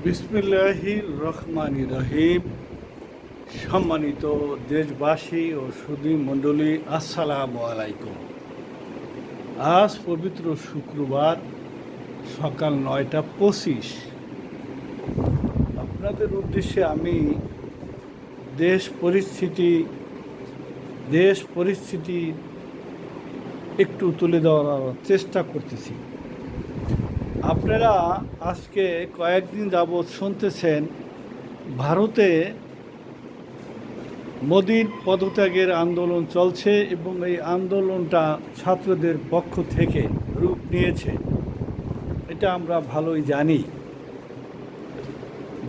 বিসমিল্লাহির রহমানির রহিম। সম্মানিত দেশবাসী ও সুধী মণ্ডলী, আসসালামু আলাইকুম। আজ পবিত্র শুক্রবার সকাল 9:25। আপনাদের উদ্দেশ্যে আমি দেশ পরিস্থিতি একটু তুলে ধরার চেষ্টা করতেছি। আপনারা আজকে কয়েকদিন যাবৎ শুনতেছেন ভারতে মোদির পদত্যাগের আন্দোলন চলছে এবং এই আন্দোলনটা ছাত্রদের পক্ষ থেকে রূপ নিয়েছে। এটা আমরা ভালোই জানি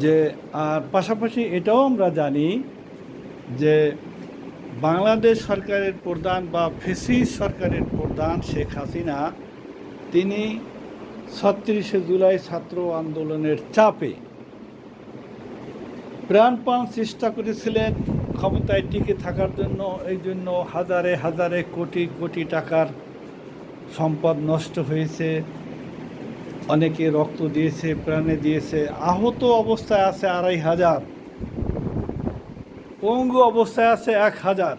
যে, আর পাশাপাশি এটাও আমরা জানি যে বাংলাদেশ সরকারের প্রধান বা ফ্যাসিস্ট সরকারের প্রধান শেখ হাসিনা তিনি ৩৬শে জুলাই ছাত্র আন্দোলনের চাপে প্রাণপণ চেষ্টা করেছিলেন ক্ষমতায় টিকে থাকার জন্য। এই জন্য হাজারে হাজারে কোটি কোটি টাকার সম্পদ নষ্ট হয়েছে, অনেকে রক্ত দিয়েছে, প্রাণে দিয়েছে, আহত অবস্থায় আছে ২৫০০, পঙ্গু অবস্থায় আছে ১০০০।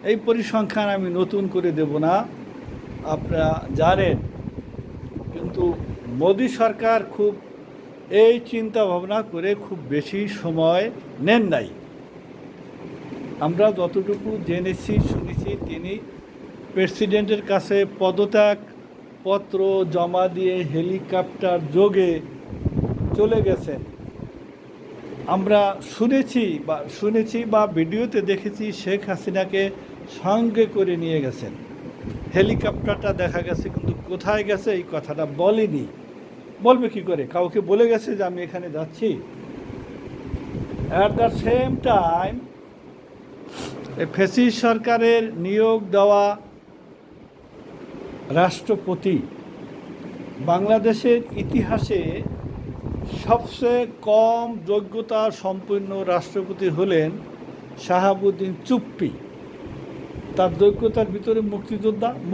এই পরিসংখ্যান আমি নতুন করে দেব না, আপনারা জানেন। কিন্তু মোদি সরকার খুব এই চিন্তা ভাবনা করে খুব বেশি সময় নেন নাই। আমরা যতটুকু জেনেছি শুনেছি, তিনি প্রেসিডেন্টের কাছে পদত্যাগ পত্র জমা দিয়ে হেলিকপ্টার যোগে চলে গেছেন। আমরা শুনেছি বা ভিডিওতে দেখেছি শেখ হাসিনাকে সঙ্গে করে নিয়ে গেছেন। হেলিকপ্টারটা দেখা গেছে, কিন্তু কোথায় গেছে এই কথাটা বলেনি। বলবে কি করে? কাউকে বলে গেছে যে আমি এখানে যাচ্ছি? At the same time fascist সরকারের নিয়োগ দেওয়া রাষ্ট্রপতি, বাংলাদেশের ইতিহাসে সবচেয়ে কম যোগ্যতা সম্পন্ন রাষ্ট্রপতি হলেন শাহাবুদ্দিন চুপ্পি। তার যোগ্যতার ভিতরে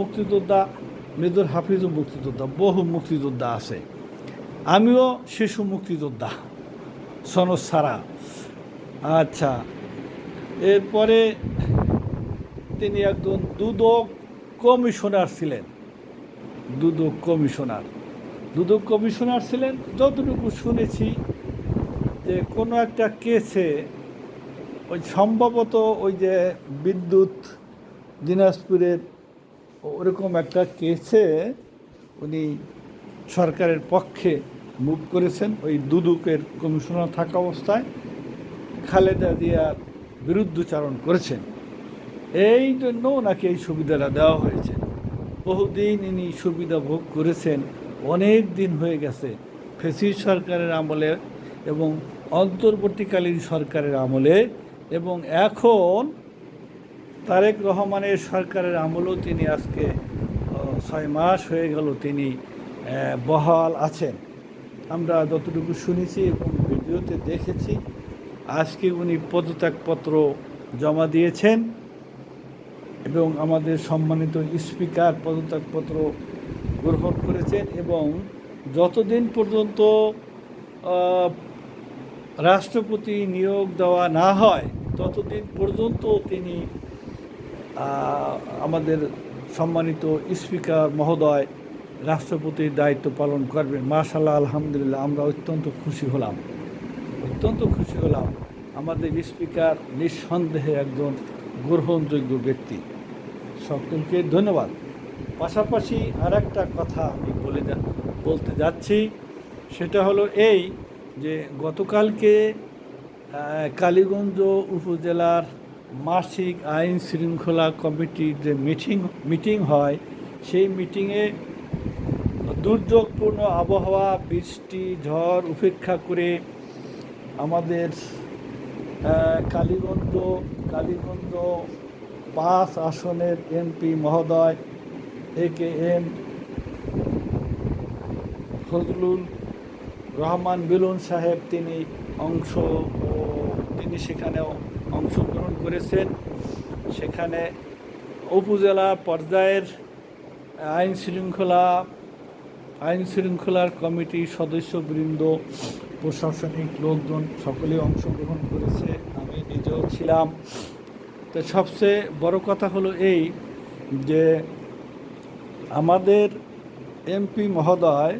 মুক্তিযোদ্ধা মেজর হাফিজও মুক্তিযোদ্ধা, বহু মুক্তিযোদ্ধা আছে। আমিও শিশু মুক্তিযোদ্ধা, সনদ ছাড়া। আচ্ছা, এরপরে তিনি একজন দুদক কমিশনার ছিলেন। যতটুকু শুনেছি যে কোনো একটা কেসে, ওই সম্ভবত ওই যে বিদ্যুৎ দিনাজপুরের ওরকম একটা কেসে উনি সরকারের পক্ষে মুভ করেছেন। ওই দুদকের কমিশনার থাকা অবস্থায় খালেদা জিয়ার বিরুদ্ধচারণ করেছেন। এই জন্য ওনাকে এই সুবিধাটা দেওয়া হয়েছে। বহুদিন ইনি সুবিধা ভোগ করেছেন, অনেক দিন হয়ে গেছে ফ্যাসিস্ট সরকারের আমলে এবং অন্তর্বর্তীকালীন সরকারের আমলে, এবং এখন তারেক রহমানের সরকারের আমলেও তিনি আজকে ৬ মাস হয়ে গেল তিনি বহাল আছেন। আমরা যতটুকু শুনেছি এবং ভিডিওতে দেখেছি, আজকে উনি পদত্যাগপত্র জমা দিয়েছেন এবং আমাদের সম্মানিত স্পিকার পদত্যাগপত্র গ্রহণ করেছেন। এবং যতদিন পর্যন্ত রাষ্ট্রপতি নিয়োগ দেওয়া না হয় ততদিন পর্যন্ত তিনি আমাদের সম্মানিত স্পিকার মহোদয় রাষ্ট্রপতির দায়িত্ব পালন করবেন। মাশাআল্লাহ, আলহামদুলিল্লাহ, আমরা অত্যন্ত খুশি হলাম। আমাদের স্পিকার নিঃসন্দেহে একজন গ্রহণযোগ্য ব্যক্তি। সকলকে ধন্যবাদ। পাশাপাশি আর একটা কথা আমি বলতে যাচ্ছি, সেটা হলো এই যে গতকালকে কালীগঞ্জ উপজেলার মাসিক আইন শৃঙ্খলা কমিটির যে মিটিং হয়, সেই মিটিংয়ে দুর্যোগপূর্ণ আবহাওয়া, বৃষ্টি, ঝড় উপেক্ষা করে আমাদের কালীগঞ্জ ৫ আসনের এমপি মহোদয় AKM ফজলুল রহমান মিলন সাহেব, তিনি সেখানেও অংশগ্রহণ করেছেন। সেখানে উপজেলা পর্যায়ের আইন শৃঙ্খলার কমিটির সদস্যবৃন্দ প্রশাসনিক লোকজন সকলেই অংশগ্রহণ করেছে, আমি নিজেও ছিলাম। তো সবচেয়ে বড় কথা হলো এই যে আমাদের এমপি মহোদয়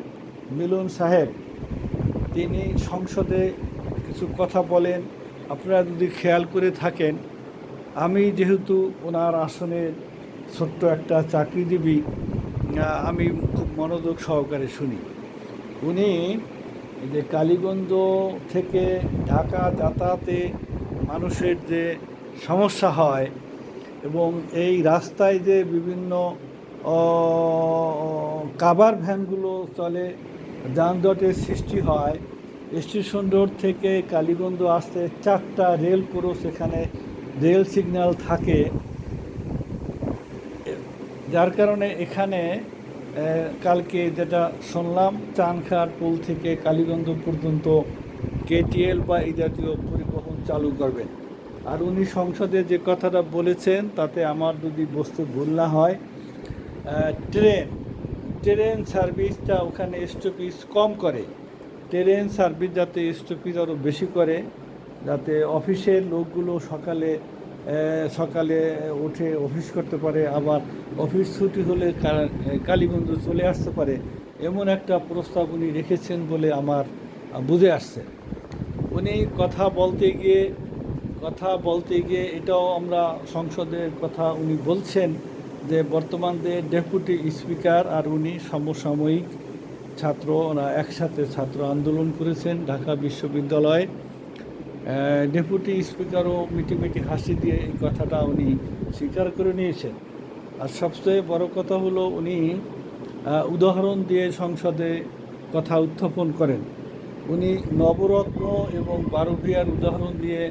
মিলন সাহেব তিনি সংসদে কিছু কথা বলেন। আপনারা যদি খেয়াল করে থাকেন, আমি যেহেতু ওনার আসনের ছোট্ট একটা চাকরিজীবী, আমি খুব মনোযোগ সহকারে শুনি। উনি যে কালীগঞ্জ থেকে ঢাকা যাতায়াতে মানুষের যে সমস্যা হয় এবং এই রাস্তায় যে বিভিন্ন কাভার ভ্যানগুলো চলে, যানজটের সৃষ্টি হয়, স্টেশন রোড থেকে কালীগঞ্জ আসতে 4টা রেল ক্রস, এখানে রেল সিগন্যাল থাকে, যার কারণে এখানে কালকে যেটা শুনলাম চানখার পুল থেকে কালীগঞ্জ পর্যন্ত কেটিএল বা এই জাতীয় পরিবহন চালু করবেন। আর উনি সংসদে যে কথাটা বলেছেন তাতে আমার যদি বস্তু ভুল না হয়, ট্রেন সার্ভিসটা ওখানে স্টপেজ কম করে, ট্রেন সার্ভিস যাতে স্টপেজ আরও বেশি করে, যাতে অফিসের লোকগুলো সকালে উঠে অফিস করতে পারে, আবার অফিস ছুটি হলে কালীগঞ্জ চলে আসতে পারে, এমন একটা প্রস্তাব উনি রেখেছেন বলে আমার বুঝে আসছে। উনি কথা বলতে গিয়ে এটাও আমরা সংসদের কথা উনি বলছেন যে বর্তমান যে ডেপুটি স্পিকার আর উনি সমসাময়িক ওরা একসাথে ছাত্র আন্দোলন করেছেন ঢাকা বিশ্ববিদ্যালয়ে। ডেপুটি স্পিকারও মিটিমিটি হাসি দিয়ে এই কথাটা উনি স্বীকার করে নিয়েছেন। আর সবচেয়ে বড় কথা হলো উনি উদাহরণ দিয়ে সংসদে কথা উত্থাপন করেন। উনি নবরত্ন এবং বারোভিয়ার উদাহরণ দিয়ে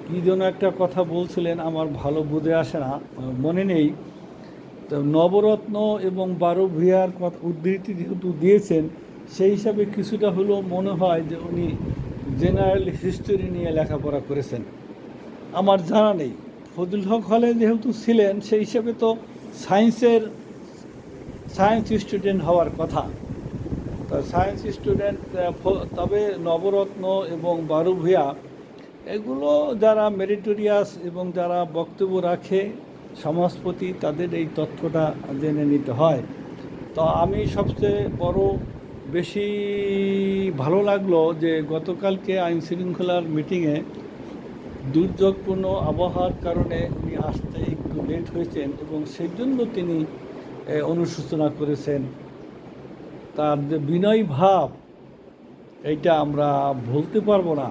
কী যেন একটা কথা বলছিলেন, আমার ভালো বুঝে আসে না, মনে নেই। তো নবরত্ন এবং বারোভিয়ার উদ্ধৃতি যেহেতু দিয়েছেন, সেই হিসাবে কিছুটা হলেও মনে হয় যে উনি জেনারেল হিস্টোরি নিয়ে লেখাপড়া করেছেন। আমার জানা নেই, ফজলুল হক হলে যেহেতু ছিলেন সেই হিসাবে তো সায়েন্স স্টুডেন্ট হওয়ার কথা। তো সায়েন্স স্টুডেন্ট, তবে নবরত্ন এবং বারোভিয়া এগুলো যারা মেরিটোরিয়াস এবং যারা বক্তব্য রাখে সমাজপতি, তাদের এই তথ্যটা জেনে নিতে হয়। তো আমি সবচেয়ে বেশি ভালো লাগলো যে গতকালকে আইনশৃঙ্খলার মিটিংয়ে দুর্যোগপূর্ণ আবহাওয়ার কারণে উনি আসতে একটু লেট হয়েছেন এবং সেই জন্য তিনি অনুশোচনা করেছেন। তার যে বিনয় ভাব, এইটা আমরা ভুলতে পারবো না।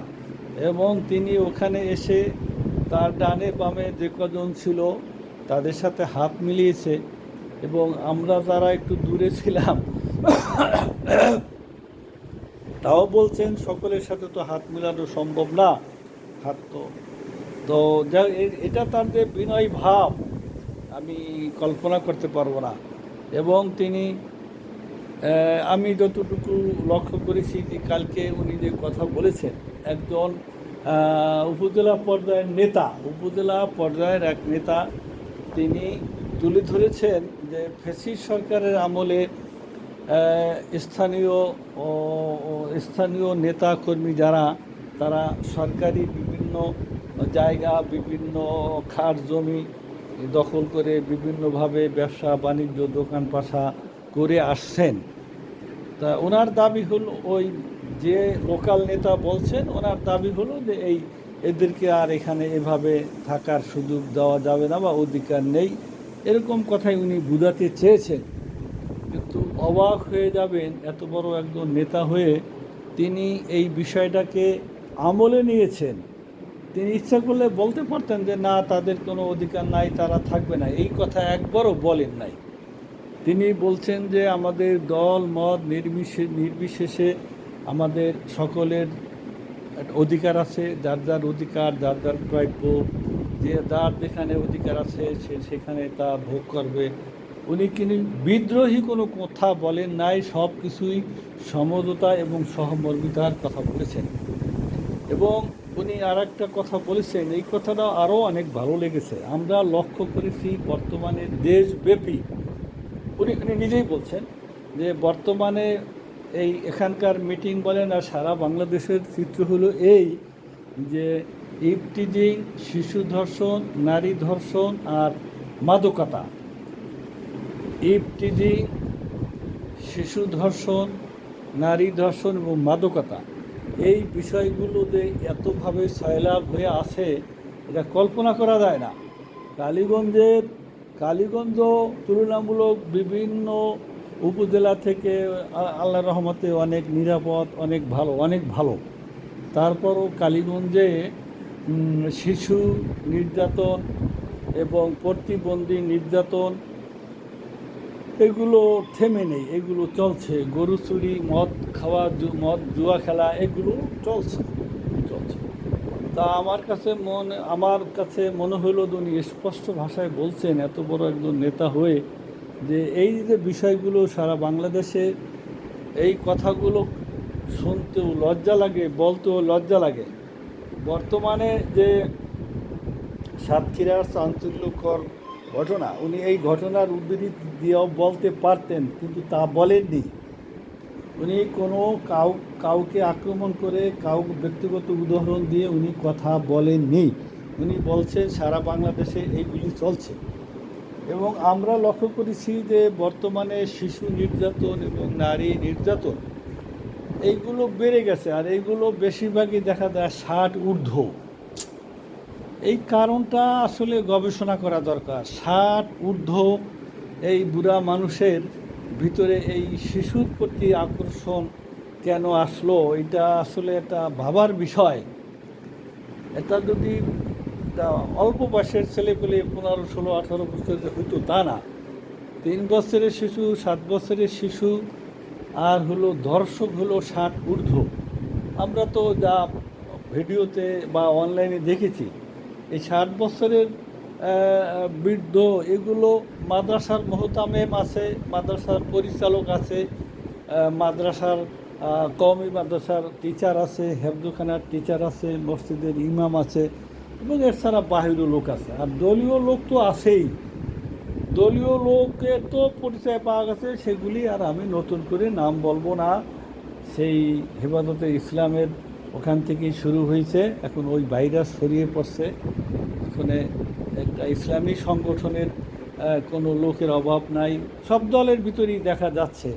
এবং তিনি ওখানে এসে তার ডানে বামে যে কজন ছিল তাদের সাথে হাত মিলিয়েছে, এবং আমরা যারা একটু দূরে ছিলাম তাও বলছেন সকলের সাথে তো হাত মেলানো সম্ভব না, হাত তো যা এটা তার যে বিনয় ভাব আমি কল্পনা করতে পারবো না। এবং তিনি, আমি যতটুকু লক্ষ্য করেছি যে কালকে উনি যে কথা বলেছেন, একজন উপজেলা পর্যায়ের এক নেতা তিনি তুলে ধরেছেন যে ফ্যাসিস্ট সরকারের আমলে স্থানীয় নেতা কর্মী যারা, তারা সরকারি বিভিন্ন জায়গা, বিভিন্ন খাস জমি দখল করে বিভিন্নভাবে ব্যবসা বাণিজ্য দোকান পাশা করে আসছেন। তা ওনার দাবি হলো, ওই যে লোকাল নেতা বলছেন, ওনার দাবি হলো যে এদেরকে আর এখানে এভাবে থাকার সুযোগ দেওয়া যাবে না বা অধিকার নেই, এরকম কথাই উনি বুঝাতে চেয়েছেন। কিন্তু অবাক হয়ে যাবেন, এত বড় একজন নেতা হয়ে তিনি এই বিষয়টাকে আমলে নিয়েছেন। তিনি ইচ্ছা করলে বলতে পারতেন যে না, তাদের কোনো অধিকার নাই, তারা থাকবে না, এই কথা একবারও বলেন নাই। তিনি বলছেন যে আমাদের দল মত নির্বিশেষে আমাদের সকলের অধিকার আছে, যার যার অধিকার, যার যার প্রাপ্য, যে যার যেখানে অধিকার আছে সে সেখানে তা ভোগ করবে। উনি কিন্তু বিদ্রোহী কোনো কথা বলেন নাই, সব কিছুই সমঝোতা এবং সহমর্মিতার কথা বলেছেন। এবং উনি আর একটা কথা বলেছেন, এই কথাটা আরও অনেক ভালো লেগেছে। আমরা লক্ষ্য করেছি বর্তমানে দেশব্যাপী, উনি নিজেই বলছেন যে বর্তমানে এখানকার মিটিং বলেন আর সারা বাংলাদেশের চিত্র হলো এই যে ইভটিজিং, শিশু ধর্ষণ, নারী ধর্ষণ আর মাদকতা। ইভটিজিং, শিশু ধর্ষণ, নারী ধর্ষণ এবং মাদকতা, এই বিষয়গুলোতে এতভাবে সয়লাভ হয়ে আছে এটা কল্পনা করা যায় না। কালীগঞ্জ তুলনামূলক বিভিন্ন উপজেলা থেকে আল্লাহর রহমতে অনেক নিরাপদ, অনেক ভালো। তারপরও কালীগঞ্জে শিশু নির্যাতন এবং প্রতিবন্ধী নির্যাতন এগুলো থেমে নেই, এগুলো চলছে। গরু চুরি, মদ খাওয়া, জুয়া খেলা, এগুলো চলছে। তা আমার কাছে মনে হলো উনি স্পষ্ট ভাষায় বলছেন, এত বড় একজন নেতা হয়ে, যে এই যে বিষয়গুলো সারা বাংলাদেশে, এই কথাগুলো শুনতেও লজ্জা লাগে, বলতেও লজ্জা লাগে। বর্তমানে যে সাতক্ষীরার চাঞ্চল্যকর ঘটনা, উনি এই ঘটনার উদ্ধৃতি দিয়েও বলতে পারতেন, কিন্তু তা বলেননি। উনি কাউকে আক্রমণ করে, ব্যক্তিগত উদাহরণ দিয়ে উনি কথা বলেননি। উনি বলছেন সারা বাংলাদেশে এইগুলি চলছে। এবং আমরা লক্ষ্য করেছি যে বর্তমানে শিশু নির্যাতন এবং নারী নির্যাতন এইগুলো বেড়ে গেছে, আর এইগুলো বেশিরভাগই দেখা যায় 60 ঊর্ধ্ব। এই কারণটা আসলে গবেষণা করা দরকার। 60 ঊর্ধ্ব এই বুড়া মানুষের ভিতরে এই শিশুর প্রতি আকর্ষণ কেন আসলো, এটা আসলে একটা ভাবার বিষয়। এটা যদি অল্প বয়সের ছেলেপেলে 15, 16, 18 বছরের হইতো, তা না। 3 বছরের শিশু, 7 বছরের শিশু, আর ধর্ষক 60 ঊর্ধ্ব। আমরা তো যা ভিডিওতে বা অনলাইনে দেখেছি, এই 60 বছরের বৃদ্ধ, এগুলো মাদ্রাসার মোহতামেম আছে, মাদ্রাসার পরিচালক আছে, মাদ্রাসার কওমি মাদ্রাসার টিচার আছে, হেফজখানার টিচার আছে, মসজিদের ইমাম আছে, এবং এছাড়া বাহিরের লোক আছে। আর দলীয় লোক তো আছেই। দলীয় লোকের তো পরিচয় পাওয়া গেছে, সেগুলি আর আমি নতুন করে নাম বলবো না। সেই হেফাজতে ইসলামের ওখান থেকেই শুরু হয়েছে, এখন ওই ভাইরাস ছড়িয়ে পড়ছে। এখানে একটা ইসলামী সংগঠনের কোনো লোকের অভাব নাই, সব দলের ভিতরেই দেখা যাচ্ছে।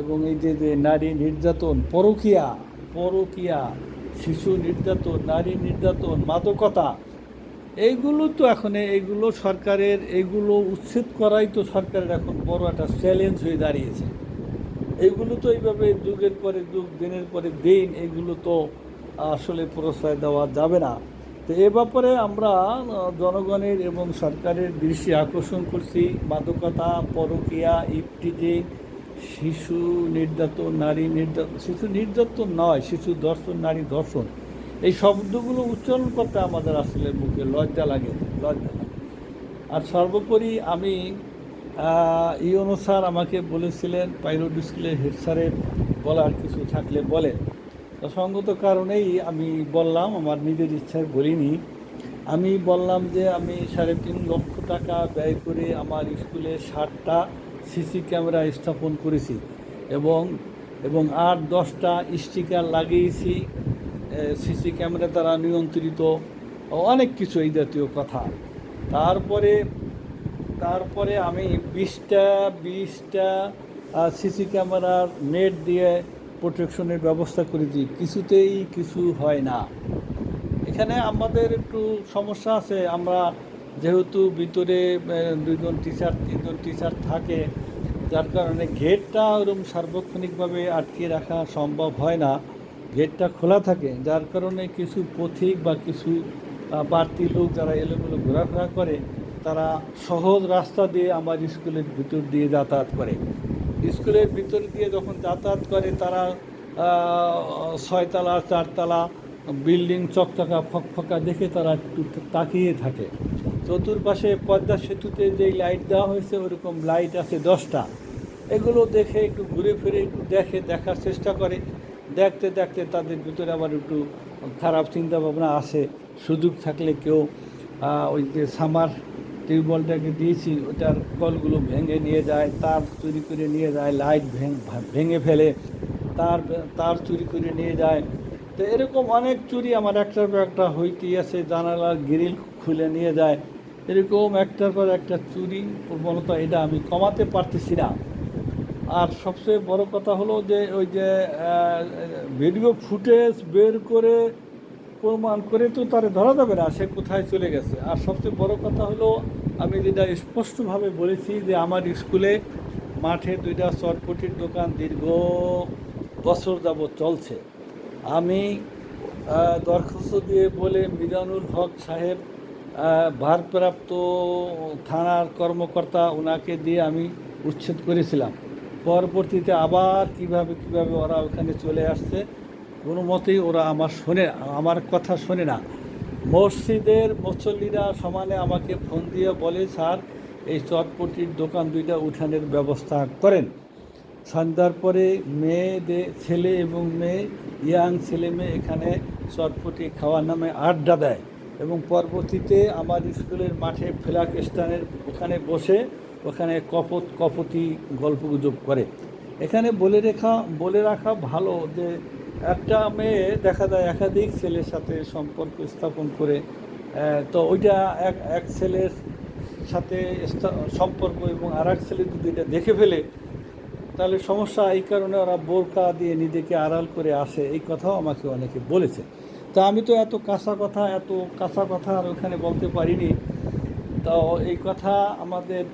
এবং এই যে নারী নির্যাতন, পরকীয়া, শিশু নির্যাতন, নারী নির্যাতন, মাদকতা, এইগুলো তো এইগুলো সরকারের, এইগুলো উচ্ছেদ করাই তো সরকারের এখন বড় একটা চ্যালেঞ্জ হয়ে দাঁড়িয়েছে। এইগুলো তো এইভাবে যুগের পরে যুগ, দিনের পরে দিন এইগুলো তো আসলে প্রশ্রয় দেওয়া যাবে না। তো এ ব্যাপারে আমরা জনগণের এবং সরকারের দৃষ্টি আকর্ষণ করছি। মাদকতা, পরকীয়া, ইভটিজিং, শিশু নির্যাতন, নারী নির্যাতন, শিশু নির্যাতন নয়, শিশু ধর্ষণ, নারী ধর্ষণ, এই শব্দগুলো উচ্চারণ করতে আমাদের আসলে মুখে লজ্জা লাগে। আর সর্বোপরি আমি ইউনূস স্যার আমাকে বলেছিলেন, পাইলট স্কুলের হেড স্যারের বলার কিছু থাকলে বলে। সঙ্গত কারণেই আমি বললাম, আমার নিজের ইচ্ছায় বলিনি। আমি বললাম যে আমি 3.5 লক্ষ টাকা ব্যয় করে আমার স্কুলে 60টা সিসি ক্যামেরা স্থাপন করেছি, এবং 8-10টা স্টিকার লাগিয়েছি, সিসি ক্যামেরা দ্বারা নিয়ন্ত্রিত, অনেক কিছু এই জাতীয় কথা। তারপরে আমি 20টা সিসি ক্যামেরার নেট দিয়ে প্রোটেকশনের ব্যবস্থা করেছি, কিছুতেই কিছু হয় না। এখানে আমাদের একটু সমস্যা আছে। আমরা যেহেতু ভিতরে 2জন টিচার 3জন টিচার থাকে, যার কারণে গেটটা ওরকম সার্বক্ষণিকভাবে আটকে রাখা সম্ভব হয় না। গেটটা খোলা থাকে, যার কারণে কিছু পথিক বা কিছু বাড়তি লোক যারা এলোমেলো ঘোরাফেরা করে, তারা সহজ রাস্তা দিয়ে আমার স্কুলের ভিতর দিয়ে যাতায়াত করে। স্কুলের ভিতর দিয়ে যখন যাতায়াত করে, তারা 6তলা 4তলা বিল্ডিং চকচকা ফকফকা দেখে তারা একটু তাকিয়ে থাকে। চতুর্পাশে পদ্মা সেতুতে যেই লাইট দেওয়া হয়েছে, ওরকম লাইট আছে 10টা। এগুলো দেখে একটু ঘুরে ফিরে একটু দেখার চেষ্টা করে। দেখতে দেখতে তাদের ভিতরে আবার একটু খারাপ চিন্তাভাবনা আসে। সুযোগ থাকলে কেউ ওই যে সামার টিউবওয়েলটাকে দিয়েছি, ওটার কলগুলো ভেঙে নিয়ে যায়, তার চুরি করে নিয়ে যায়, লাইট ভেঙে ফেলে, তার তার চুরি করে নিয়ে যায়। তো এরকম অনেক চুরি আমার একটার পর একটা হইতেই আছে, জানালার গ্রিল খুলে নিয়ে যায়, এরকম একটার পর একটা চুরি প্রবণতা, এটা আমি কমাতে পারতেছি না। আর সবচেয়ে বড় কথা হলো যে ওই যে ভিডিও ফুটেজ বের করে প্রমাণ করে তো তারে ধরা যাবে না সে কোথায় চলে গেছে। আর সবচেয়ে বড় কথা হলো, আমি যেটা স্পষ্টভাবে বলেছি যে আমার স্কুলে মাঠে 2টা চটপটির দোকান দীর্ঘ বছর যাবৎ চলছে। আমি দরখাস্ত দিয়ে বলে মিজানুল হক সাহেব, ভারপ্রাপ্ত থানার কর্মকর্তা, ওনাকে দিয়ে আমি উচ্ছেদ করেছিলাম। পরবর্তীতে আবার কিভাবে ওরা ওখানে চলে আসছে, কোনো মতেই ওরা আমার কথা শোনে না। মসজিদের মুসল্লিরা সমানে আমাকে ফোন দিয়ে বলে, স্যার এই চটপটির দোকান 2টা উঠানের ব্যবস্থা করেন। সন্ধ্যার পরে ছেলে এবং মেয়ে, ইয়াং ছেলে মেয়ে এখানে চটপটি খাওয়ার নামে আড্ডা দেয় এবং পরবর্তীতে আমার স্কুলের মাঠে ফ্ল্যাগ স্ট্যান্ডের ওখানে বসে ওখানে কপতি গল্পগুজব করে। এখানে বলে রাখা ভালো যে একটা মেয়ে দেখা যায় একাধিক ছেলের সাথে সম্পর্ক স্থাপন করে, তো ওইটা এক ছেলের সাথে সম্পর্ক এবং আর এক ছেলে যদি এটা দেখে ফেলে তাহলে সমস্যা। এই কারণে ওরা বোরকা দিয়ে নিজেকে আড়াল করে আসে, এই কথাও আমাকে অনেকে বলেছে। তা আমি তো এত কাঁচা কথা আর ওখানে বলতে পারিনি। তো এই কথা আমাদের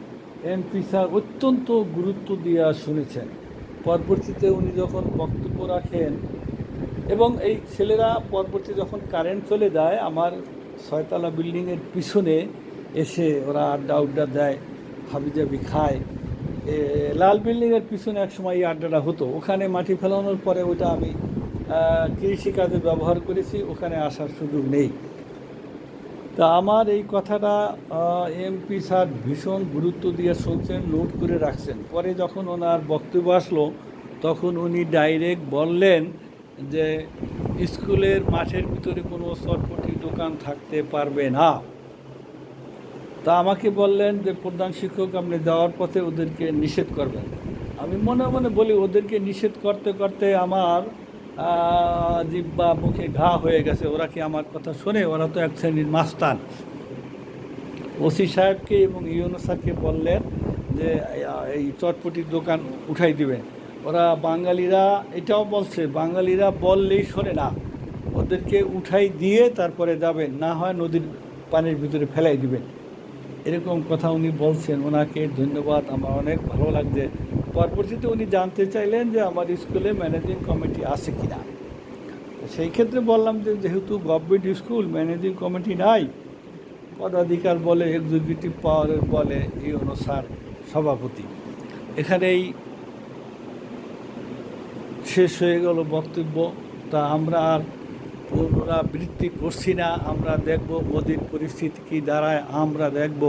এমপি স্যার অত্যন্ত গুরুত্ব দিয়ে শুনেছেন। পরবর্তীতে উনি যখন বক্তব্য রাখেন এবং এই ছেলেরা পরবর্তী যখন কারেন্ট চলে যায় আমার 6তলা বিল্ডিংয়ের পিছনে এসে ওরা আড্ডা দেয়, হাবিজাবি খায়। লাল বিল্ডিংয়ের পিছনে একসময় এই আড্ডাটা হতো, ওখানে মাটি ফেলানোর পরে ওটা আমি কৃষিকাজে ব্যবহার করেছি, ওখানে আসার সুযোগ নেই। তা আমার এই কথাটা এমপি স্যার ভীষণ গুরুত্ব দিয়ে শুনছেন, নোট করে রাখছেন। পরে যখন ওনার বক্তব্য আসলো তখন উনি ডাইরেক্ট বললেন যে স্কুলের মাঠের ভিতরে কোনো চটপটির দোকান থাকতে পারবে না। তা আমাকে বললেন যে প্রধান শিক্ষক আপনি যাওয়ার পথে ওদেরকে নিষেধ করবেন। আমি মনে মনে বলি ওদেরকে নিষেধ করতে করতে আমার জিহ্বা মুখে ঘা হয়ে গেছে, ওরা কি আমার কথা শোনে? ওরা তো এক শ্রেণীর মাস্তান। ওসি সাহেবকে এবং ইউনো স্যারকে বললেন যে এই চটপটির দোকান উঠাই দিবেন। ওরা বাঙালিরা এটাও বলছে, বাঙালিরা বললেই শোনে না, ওদেরকে উঠাই দিয়ে তারপরে যাবেন, না হয় নদীর পানির ভিতরে ফেলাই দিবেন। এরকম কথা উনি বলছেন, ওনাকে ধন্যবাদ, আমার অনেক ভালো লাগছে। পরবর্তীতে উনি জানতে চাইলেন যে আমার স্কুলে ম্যানেজিং কমিটি আছে কি না। সেই ক্ষেত্রে বললাম যে যেহেতু গভর্নমেন্ট স্কুল ম্যানেজিং কমিটি নাই, পদাধিকার বলে এক্সিকিউটিভ পাওয়ারের বলে এই অনুসার সভাপতি। এখানেই শেষ হয়ে গেল বক্তব্য। তা আমরা আর পুনরাবৃত্তি করছি না। আমরা দেখব মোদির পরিস্থিতি কী দাঁড়ায়, আমরা দেখব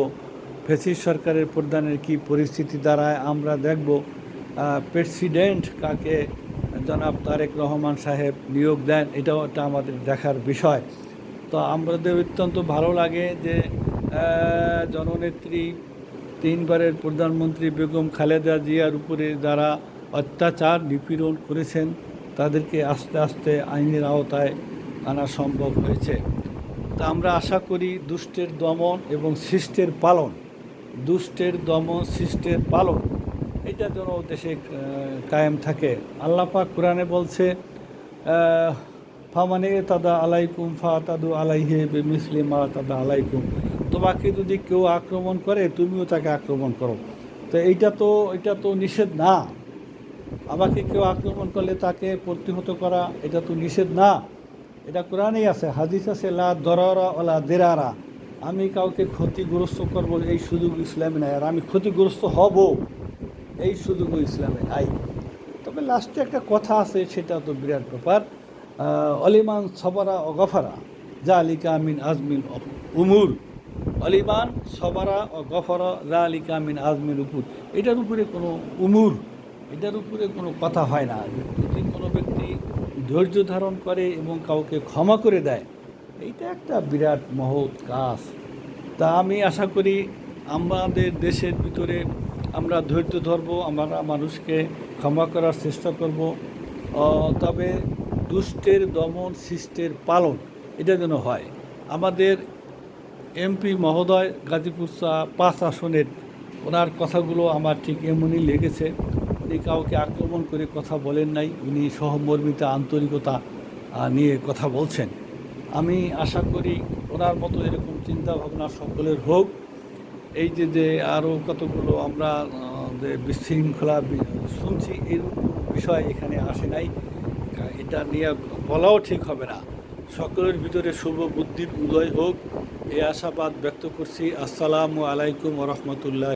ফ্যাসিস্ট সরকারের প্রধানের কী পরিস্থিতি দাঁড়ায়, আমরা দেখব প্রেসিডেন্ট কাকে জনাব তারেক রহমান সাহেব নিয়োগ দেন, এটাও একটা আমাদের দেখার বিষয়। তো আমাদের অত্যন্ত ভালো লাগে যে জননেত্রী 3বারের প্রধানমন্ত্রী বেগম খালেদা জিয়ার উপরে যারা অত্যাচার নিপীড়ন করেছেন তাদেরকে আস্তে আস্তে আইনের আওতায় আনা সম্ভব হয়েছে। তা আমরা আশা করি দুষ্টের দমন এবং শিষ্টের পালন, এটা যেন দেশে কায়েম থাকে। আল্লাহ পাক কোরআনে বলছে, ফামানে তাদা আলাইকুম ফা তাদু আলাইহে বেমিসলি মা তাদা আলাইকুম, তোমাকে যদি কেউ আক্রমণ করে তুমিও তাকে আক্রমণ করো। তো এটা তো নিষেধ না। আমাকে কেউ আক্রমণ করলে তাকে প্রতিহত করা এটা তো নিষেধ না, এটা কোরআনেই আছে, হাদিস আছে, লা দরারা ওয়ালা দিরারা, আমি কাউকে ক্ষতিগ্রস্ত করব এই সুযোগ ইসলামে নাই, আর আমি ক্ষতিগ্রস্ত হব এই সুযোগও ইসলামে নাই। তবে লাস্টে একটা কথা আছে, সেটা তো বিরাট ব্যাপার, অলিমান সবারা ও গফারা জালিকা মিন আজমিল উমুর, অলিমান সবারা ও গফারা জালিকা মিন আজমিল উপুর, এটার উপরে কোনো কথা হয় না। যদি কোনো ব্যক্তি ধৈর্য ধারণ করে এবং কাউকে ক্ষমা করে দেয়, এইটা একটা বিরাট মহৎ কাজ। তা আমি আশা করি আমাদের দেশের ভিতরে আমরা ধৈর্য ধরব, আমরা মানুষকে ক্ষমা করার চেষ্টা করব, তবে দুষ্টের দমন শিষ্টের পালন এটা যেন হয়। আমাদের এমপি মহোদয় গাজীপুর 5 আসনের ওনার কথাগুলো আমার ঠিক এমনই লেগেছে। উনি কাউকে আক্রমণ করে কথা বলেন নাই, উনি সহমর্মিতা আন্তরিকতা নিয়ে কথা বলছেন। আমি আশা করি ওনার মতো এরকম চিন্তা ভাবনা সকলের হোক। এই যে আরও কতগুলো আমরা যে বিশৃঙ্খলা শুনছি, এরকম বিষয় এখানে আসে নাই। এটা নিয়ে বলাও ঠিক হবে না। সকলের ভিতরে শুভ বুদ্ধির উদয় হোক, এই আশাবাদ ব্যক্ত করছি। আসসালামু আলাইকুম ওয়া রাহমাতুল্লাহ।